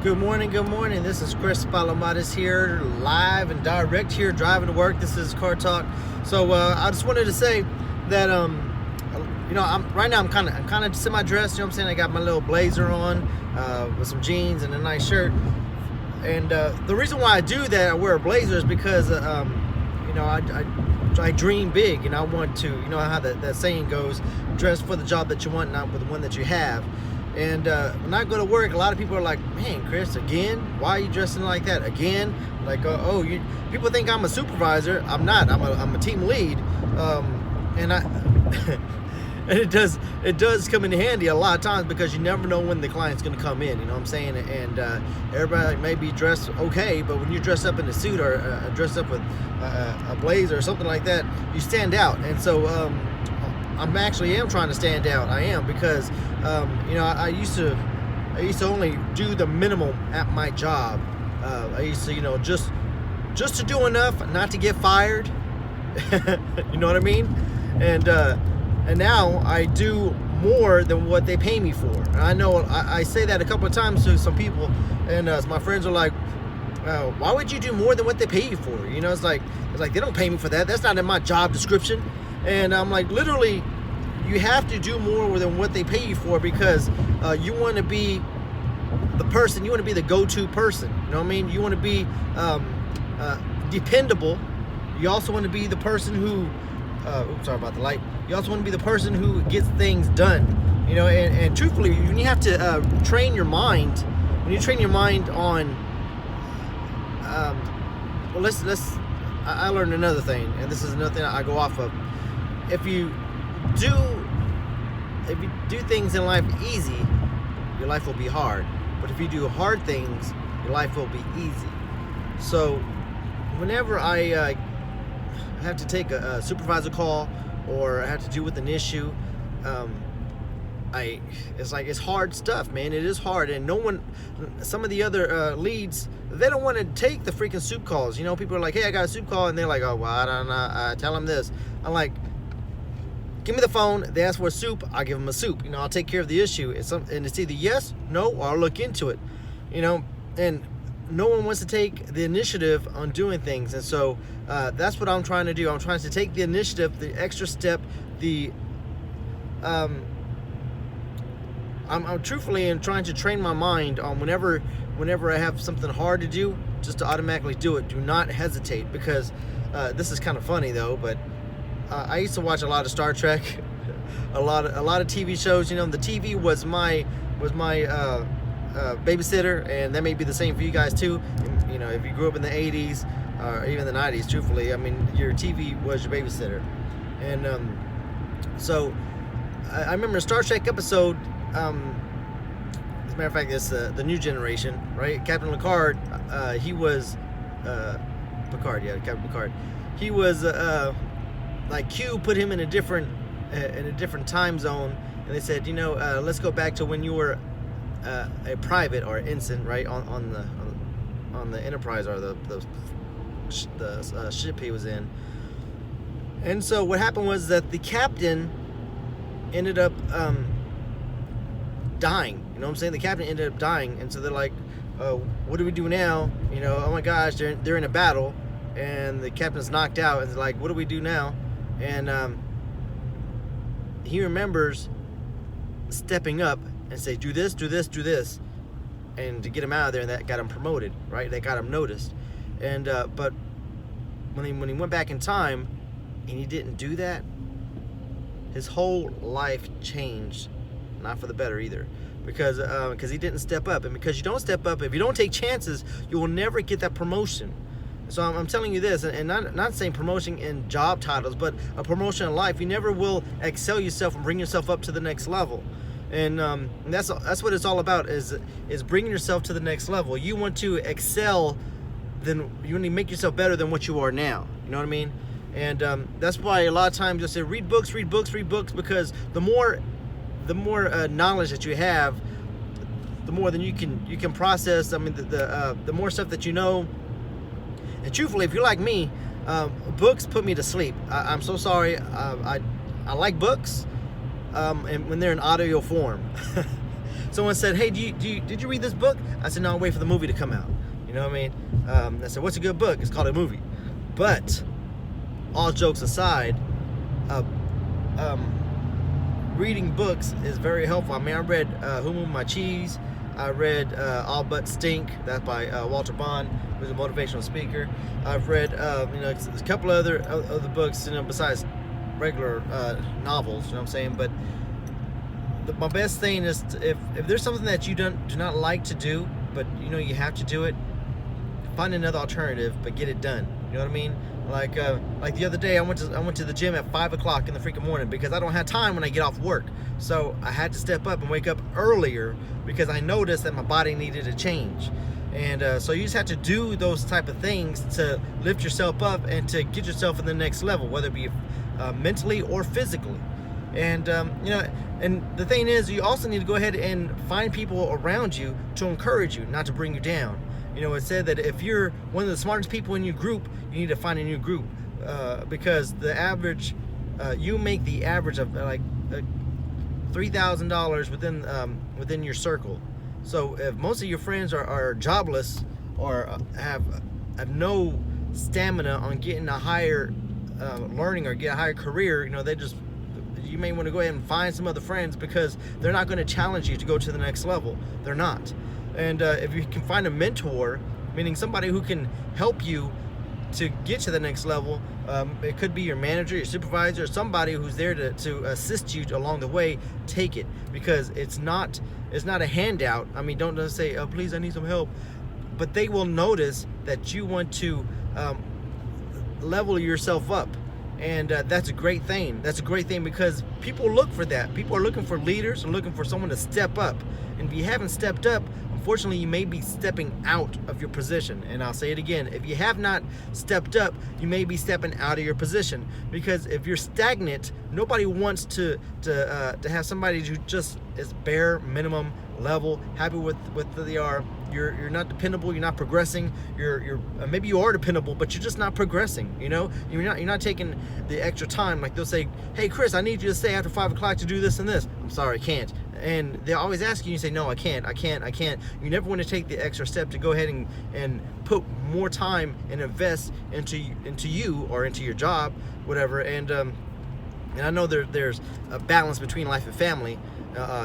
Good morning, good morning. This is Chris Palomarez here, live and direct here, driving to work. This is Car Talk. So I just wanted to say that right now I'm kind of semi-dressed. You know what I'm saying? I got my little blazer on with some jeans and a nice shirt. And the reason why I do that, I wear a blazer, is because I dream big, and I want to. You know how that saying goes: dress for the job that you want, not for the one that you have. And when I go to work, a lot of people are like, "Man, Chris, again? Why are you dressing like that again?" Like, people think I'm a supervisor. I'm not. I'm a team lead, and I and it does come in handy a lot of times, because you never know when the client's going to come in. You know what I'm saying? And everybody may be dressed okay, but when you dress up in a suit or dress up with a blazer or something like that, you stand out. And so I'm trying to stand out. I am, because I used to only do the minimum at my job. I used to just to do enough not to get fired. You know what I mean? And now I do more than what they pay me for. And I know I say that a couple of times to some people, and my friends are like, "Why would you do more than what they pay you for?" You know, it's like they don't pay me for that. That's not in my job description. And I'm like, literally, you have to do more than what they pay you for, because you want to be the person. You want to be the go-to person. You know what I mean? You want to be dependable. You also want to be the person who sorry about the light. You also want to be the person who gets things done. You know, and truthfully, when you have to train your mind, when you train your mind on I learned another thing, and this is another thing I go off of. If you do things in life easy, your life will be hard. But if you do hard things, your life will be easy. So whenever I have to take a supervisor call, or I have to deal with an issue, it's hard stuff, man. It is hard, and some of the other leads, they don't want to take the freaking soup calls. You know, people are like, "Hey, I got a soup call," and they're like, "Oh, well, I don't know. Tell them this." I'm like, give me the phone. They ask for a soup, I give them a soup. You know, I'll take care of the issue. And it's either yes, no, or I'll look into it. You know, and no one wants to take the initiative on doing things. And so that's what I'm trying to do. I'm trying to take the initiative, the extra step, I'm truthfully trying to train my mind on whenever I have something hard to do, just to automatically do it. Do not hesitate, because this is kind of funny though, but I used to watch a lot of Star Trek, a lot of TV shows. You know, the TV was my babysitter, and that may be the same for you guys too. You know, if you grew up in the 80s or even the 90s, truthfully, I mean, your TV was your babysitter. And so I remember a Star Trek episode. As a matter of fact, it's the new generation, right? Captain Picard, he was Captain Picard. He was like Q put him in a different time zone, and they said, let's go back to when you were a private or an ensign, right, on the Enterprise, or the ship he was in. And so what happened was that the captain ended up dying. You know what I'm saying? The captain ended up dying, and so they're like, what do we do now? You know, oh my gosh, they're in a battle, and the captain's knocked out, and they're like, what do we do now? And he remembers stepping up and say, do this, do this, do this, and to get him out of there, and that got him promoted, right? That got him noticed. And but when he went back in time and he didn't do that, his whole life changed, not for the better either, because he didn't step up. And because you don't step up, if you don't take chances, you will never get that promotion. So I'm telling you this, and not saying promotion in job titles, but a promotion in life. You never will excel yourself and bring yourself up to the next level. And that's what it's all about, is bringing yourself to the next level. You want to excel, then you want to make yourself better than what you are now. You know what I mean? And that's why a lot of times you'll say, read books, because the more knowledge that you have, the more than you can process. I mean, the more stuff that you know. And truthfully, if you're like me, books put me to sleep. I'm so sorry. I like books, and when they're in audio form. someone said, hey, did you read this book? I said, no, I'll wait for the movie to come out. You know what I mean? I said, what's a good book? It's called a movie. But all jokes aside, reading books is very helpful. I mean, I read Who Moved My Cheese. I read All But Stink. That's by Walter Bond, who's a motivational speaker. I've read a couple of other books, besides regular novels. You know what I'm saying? But my best thing is if there's something that you do not like to do, but you have to do it, find another alternative, but get it done. You know what I mean? Like the other day, I went to the gym at 5 o'clock in the freaking morning because I don't have time when I get off work. So I had to step up and wake up earlier because I noticed that my body needed a change. And so you just have to do those type of things to lift yourself up and to get yourself in the next level, whether it be mentally or physically. And and the thing is, you also need to go ahead and find people around you to encourage you, not to bring you down. It said that if you're one of the smartest people in your group, you need to find a new group because the average, you make the average of like $3,000 within your circle. So if most of your friends are jobless or have no stamina on getting a higher learning or get a higher career, you may want to go ahead and find some other friends because they're not going to challenge you to go to the next level. They're not. And if you can find a mentor, meaning somebody who can help you to get to the next level, it could be your manager, your supervisor, somebody who's there to assist you along the way. Take it, because it's not a handout. I mean, don't just say, oh, please, I need some help. But they will notice that you want to level yourself up. And that's a great thing. That's a great thing because people look for that. People are looking for leaders and looking for someone to step up. And if you haven't stepped up, unfortunately, you may be stepping out of your position. And I'll say it again. If you have not stepped up, you may be stepping out of your position. Because if you're stagnant, nobody wants to have somebody who just is bare minimum level, happy with what they are. You're not dependable. You're not progressing. You're maybe you are dependable, but you're just not progressing. You're not taking the extra time. Like they'll say, "Hey, Chris, I need you to stay after 5 o'clock to do this and this." I'm sorry, I can't. And they always ask you. You say, "No, I can't. You never want to take the extra step to go ahead and put more time and invest into you or into your job, whatever. And I know there's a balance between life and family.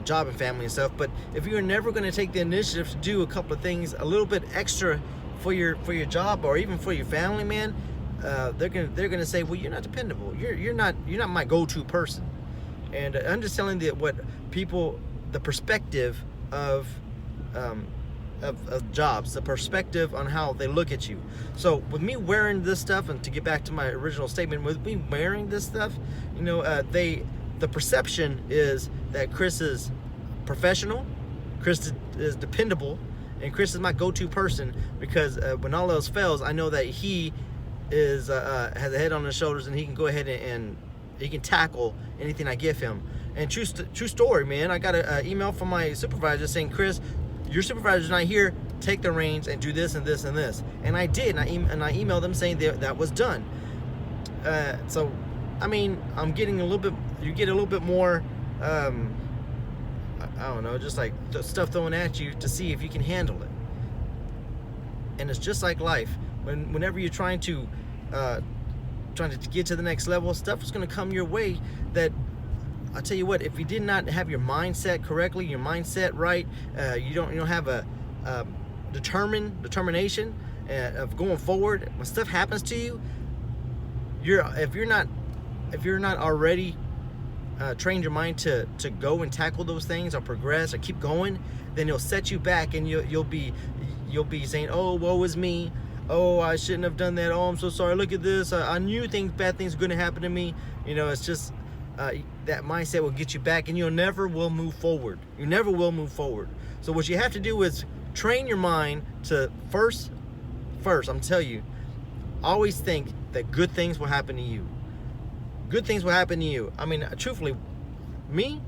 Job and family and stuff, but if you're never going to take the initiative to do a couple of things a little bit extra for your job or even for your family, man, they're gonna say, well, you're not dependable. You're not my go-to person. And I'm just telling you what people, the perspective of jobs, the perspective on how they look at you. So with me wearing this stuff, and to get back to my original statement, with me wearing this stuff, the perception is that Chris is professional, Chris is dependable, and Chris is my go-to person because when all else fails, I know that he has a head on his shoulders and he can go ahead and he can tackle anything I give him. And true story, man. I got an email from my supervisor saying, Chris, your supervisor's not here. Take the reins and do this and this and this. And I did, and I emailed them saying that was done. So, I mean, you get a little bit more, I don't know, just like stuff thrown at you to see if you can handle it. And it's just like life. Whenever you're trying to get to the next level, stuff is going to come your way that, I'll tell you what, if you did not have your mindset correctly, your mindset right, you don't have a determination of going forward. When stuff happens to you, if you're not already trained your mind to go and tackle those things or progress or keep going, then it'll set you back, and you'll be saying, oh, woe is me. Oh, I shouldn't have done that. Oh, I'm so sorry. Look at this. I knew bad things were going to happen to me. It's just that mindset will get you back, and you never will move forward. You never will move forward. So what you have to do is train your mind to first, I'm telling you, always think that good things will happen to you. Good things will happen to you. I mean, truthfully, me,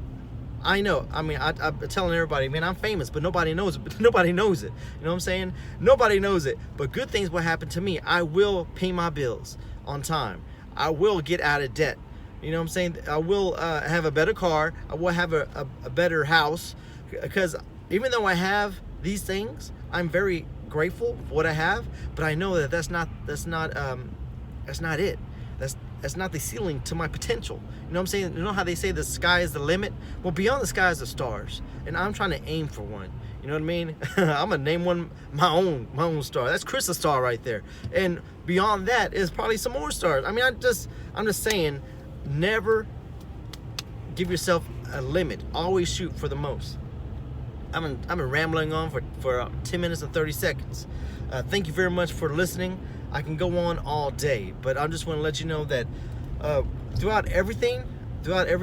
I know. I mean, I'm telling everybody, man, I'm famous, but nobody knows it. Nobody knows it. You know what I'm saying? Nobody knows it. But good things will happen to me. I will pay my bills on time. I will get out of debt. You know what I'm saying? I will have a better car. I will have a better house. because even though I have these things, I'm very grateful for what I have, but I know that that's not it. That's not the ceiling to my potential. You know what I'm saying? You know how they say the sky is the limit? Well, beyond the sky is the stars, and I'm trying to aim for one. You know what I mean? I'm gonna name one my own star. That's Chris' star right there. And beyond that is probably some more stars. I mean, I'm just saying, never give yourself a limit. Always shoot for the most. I've been rambling on for 10 minutes and 30 seconds. Thank you very much for listening. I can go on all day, but I just want to let you know that throughout everything, and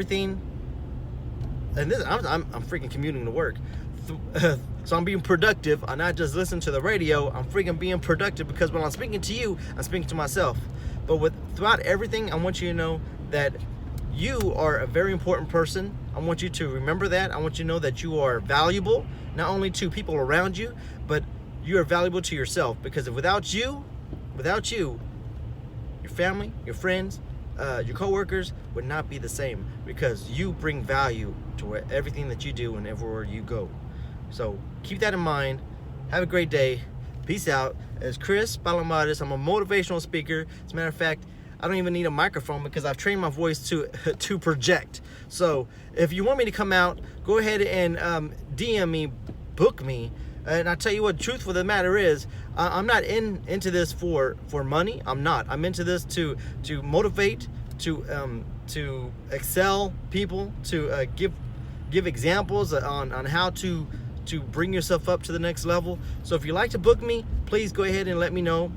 this, I'm freaking commuting to work, so I'm being productive. I'm not just listening to the radio. I'm freaking being productive, because when I'm speaking to you, I'm speaking to myself. But throughout everything, I want you to know that you are a very important person. I want you to remember that. I want you to know that you are valuable, not only to people around you, but you are valuable to yourself. Because if without you, your family, your friends, your coworkers would not be the same, because you bring value to everything that you do and everywhere you go. So keep that in mind. Have a great day. Peace out. It's Chris Palomarez. I'm a motivational speaker. As a matter of fact, I don't even need a microphone, because I've trained my voice to project. So if you want me to come out, go ahead and DM me, book me. And I tell you what, truth for the matter is, I'm not into this for money. I'm not. I'm into this to motivate, to excel people, to give examples on how to bring yourself up to the next level. So if you'd like to book me, please go ahead and let me know.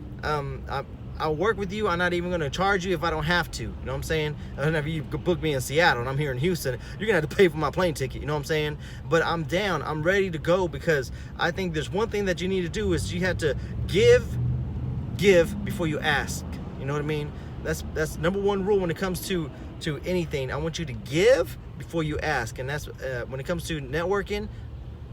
I'll work with you. I'm not even going to charge you if I don't have to. You know what I'm saying? If you book me in Seattle and I'm here in Houston, you're going to have to pay for my plane ticket. You know what I'm saying? But I'm down. I'm ready to go, because I think there's one thing that you need to do is you have to give before you ask. You know what I mean? That's number one rule when it comes to anything. I want you to give before you ask. And that's when it comes to networking,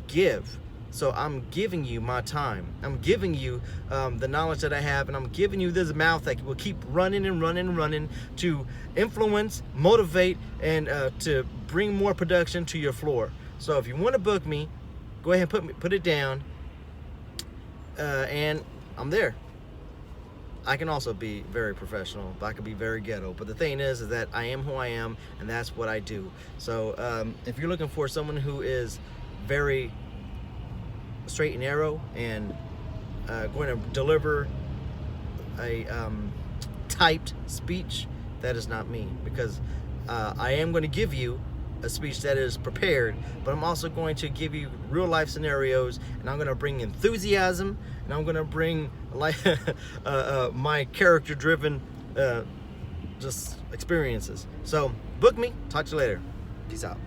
give. So I'm giving you my time. I'm giving you the knowledge that I have, and I'm giving you this mouth that will keep running and running and running to influence, motivate, and to bring more production to your floor. So if you want to book me, go ahead and put it down, and I'm there. I can also be very professional, but I can be very ghetto. But the thing is that I am who I am, and that's what I do. So if you're looking for someone who is very straight and narrow and going to deliver a typed speech, that is not me, because I am going to give you a speech that is prepared, but I'm also going to give you real life scenarios, and I'm going to bring enthusiasm, and I'm going to bring like my character driven just experiences. So book me. Talk to you later. Peace out.